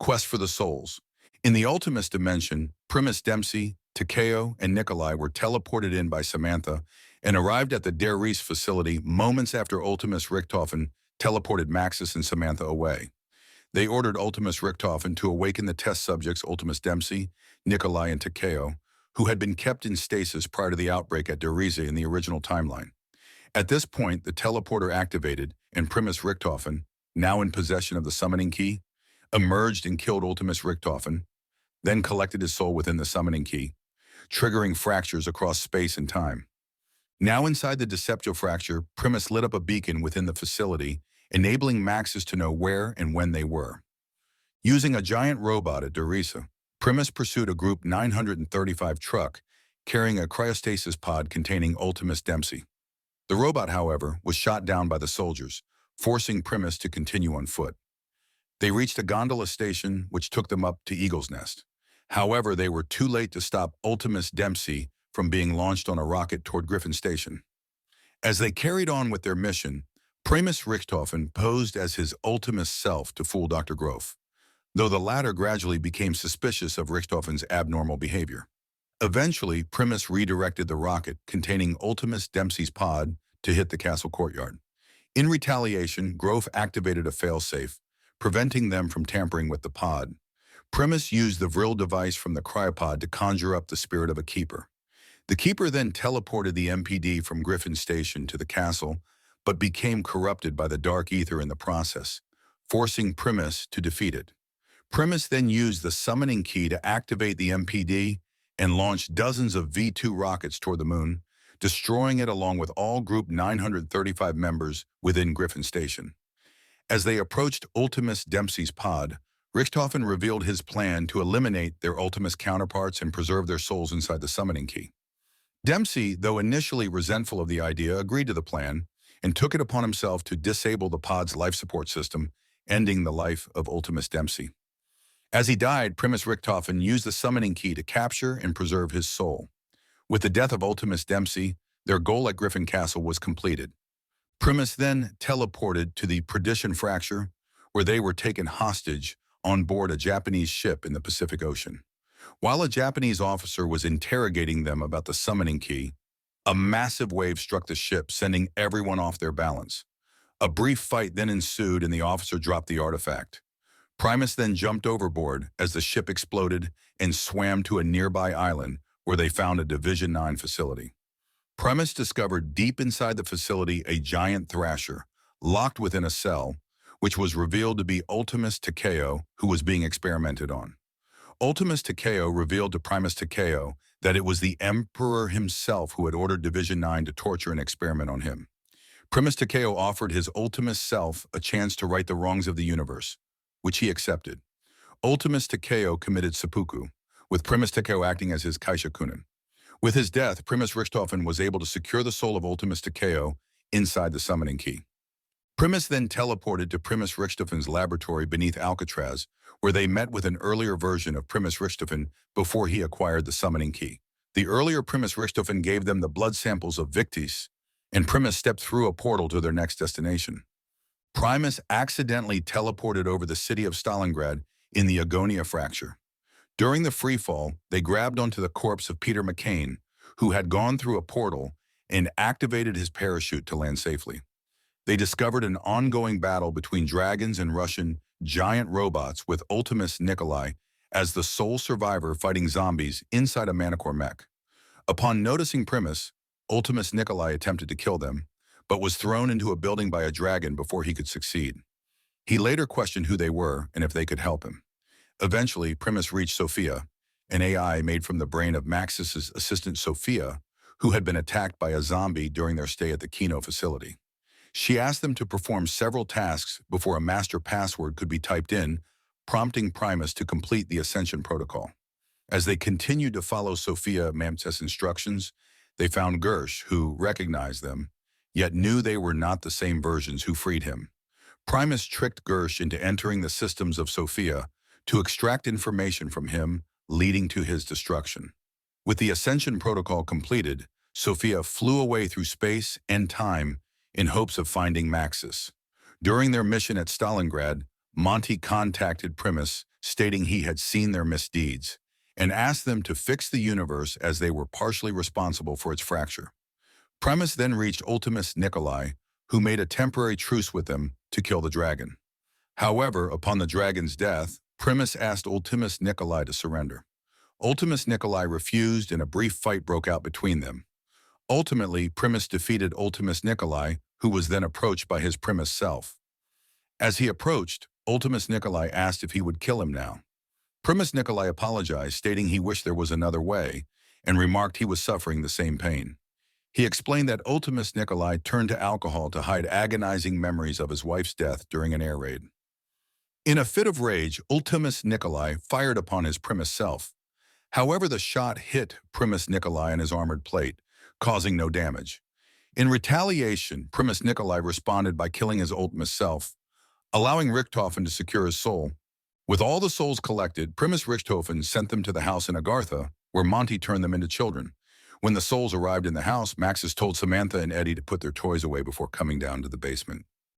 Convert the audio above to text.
Quest for the Souls. In the Ultimus dimension, Primus Dempsey, Takeo, and Nikolai were teleported in by Samantha and arrived at the Der Reese facility moments after Ultimus Richthofen teleported Maxis and Samantha away. They ordered Ultimus Richthofen to awaken the test subjects Ultimus Dempsey, Nikolai, and Takeo, who had been kept in stasis prior to the outbreak at Der Riese in the original timeline. At this point, the teleporter activated, and Primus Richthofen, now in possession of the summoning key, emerged and killed Ultimus Richthofen, then collected his soul within the summoning key, triggering fractures across space and time. Now inside the Deceptio fracture, Primus lit up a beacon within the facility, enabling Maxis to know where and when they were. Using a giant robot at Der Riese, Primus pursued a Group 935 truck carrying a cryostasis pod containing Ultimus Dempsey. The robot, however, was shot down by the soldiers, forcing Primus to continue on foot. They reached a gondola station which took them up to Eagle's Nest. However, they were too late to stop Ultimus Dempsey from being launched on a rocket toward Griffin Station. As they carried on with their mission, Primus Richthofen posed as his Ultimus self to fool Dr. Groff, though the latter gradually became suspicious of Richthofen's abnormal behavior. Eventually, Primus redirected the rocket containing Ultimus Dempsey's pod to hit the castle courtyard. In retaliation, Groff activated a failsafe, preventing them from tampering with the pod. Primus used the Vril device from the cryopod to conjure up the spirit of a keeper. The keeper then teleported the MPD from Griffin Station to the castle, but became corrupted by the dark ether in the process, forcing Primus to defeat it. Primus then used the summoning key to activate the MPD and launched dozens of V-2 rockets toward the moon, destroying it along with all Group 935 members within Griffin Station. As they approached Ultimus Dempsey's pod, Richthofen revealed his plan to eliminate their Ultimus counterparts and preserve their souls inside the summoning key. Dempsey, though initially resentful of the idea, agreed to the plan and took it upon himself to disable the pod's life support system, ending the life of Ultimus Dempsey. As he died, Primus Richthofen used the summoning key to capture and preserve his soul. With the death of Ultimus Dempsey, their goal at Griffin Castle was completed. Primus then teleported to the Perdition Fracture, where they were taken hostage on board a Japanese ship in the Pacific Ocean. While a Japanese officer was interrogating them about the summoning key, a massive wave struck the ship, sending everyone off their balance. A brief fight then ensued and the officer dropped the artifact. Primus then jumped overboard as the ship exploded and swam to a nearby island where they found a Division 9 facility. Primus discovered deep inside the facility a giant thrasher, locked within a cell, which was revealed to be Ultimus Takeo, who was being experimented on. Ultimus Takeo revealed to Primus Takeo that it was the Emperor himself who had ordered Division 9 to torture and experiment on him. Primus Takeo offered his Ultimus self a chance to right the wrongs of the universe, which he accepted. Ultimus Takeo committed seppuku, with Primus Takeo acting as his Kaishakunin. With his death, Primus Richthofen was able to secure the soul of Ultimus Takeo inside the summoning key. Primus then teleported to Primus Richthofen's laboratory beneath Alcatraz, where they met with an earlier version of Primus Richthofen before he acquired the summoning key. The earlier Primus Richthofen gave them the blood samples of Victis, and Primus stepped through a portal to their next destination. Primus accidentally teleported over the city of Stalingrad in the Agonia fracture. During the freefall, they grabbed onto the corpse of Peter McCain, who had gone through a portal and activated his parachute to land safely. They discovered an ongoing battle between dragons and Russian giant robots with Ultimus Nikolai as the sole survivor fighting zombies inside a Manticore mech. Upon noticing Primus, Ultimus Nikolai attempted to kill them, but was thrown into a building by a dragon before he could succeed. He later questioned who they were and if they could help him. Eventually, Primus reached Sophia, an AI made from the brain of Maxis's assistant Sophia, who had been attacked by a zombie during their stay at the Kino facility. She asked them to perform several tasks before a master password could be typed in, prompting Primus to complete the Ascension protocol. As they continued to follow Sophia Mamt's instructions, they found Gersh, who recognized them, yet knew they were not the same versions who freed him. Primus tricked Gersh into entering the systems of Sophia to extract information from him, leading to his destruction. With the Ascension protocol completed, Sophia flew away through space and time in hopes of finding Maxis. During their mission at Stalingrad, Monty contacted Primus, stating he had seen their misdeeds, and asked them to fix the universe as they were partially responsible for its fracture. Primus then reached Ultimus Nikolai, who made a temporary truce with them to kill the dragon. However, upon the dragon's death, Primus asked Ultimus Nikolai to surrender. Ultimus Nikolai refused and a brief fight broke out between them. Ultimately, Primus defeated Ultimus Nikolai, who was then approached by his Primus self. As he approached, Ultimus Nikolai asked if he would kill him now. Primus Nikolai apologized, stating he wished there was another way, and remarked he was suffering the same pain. He explained that Ultimus Nikolai turned to alcohol to hide agonizing memories of his wife's death during an air raid. In a fit of rage, Ultimus Nikolai fired upon his Primus self. However, the shot hit Primus Nikolai in his armored plate, causing no damage. In retaliation, Primus Nikolai responded by killing his Ultimus self, allowing Richthofen to secure his soul. With all the souls collected, Primus Richthofen sent them to the house in Agartha, where Monty turned them into children. When the souls arrived in the house, Maxis told Samantha and Eddie to put their toys away before coming down to the basement.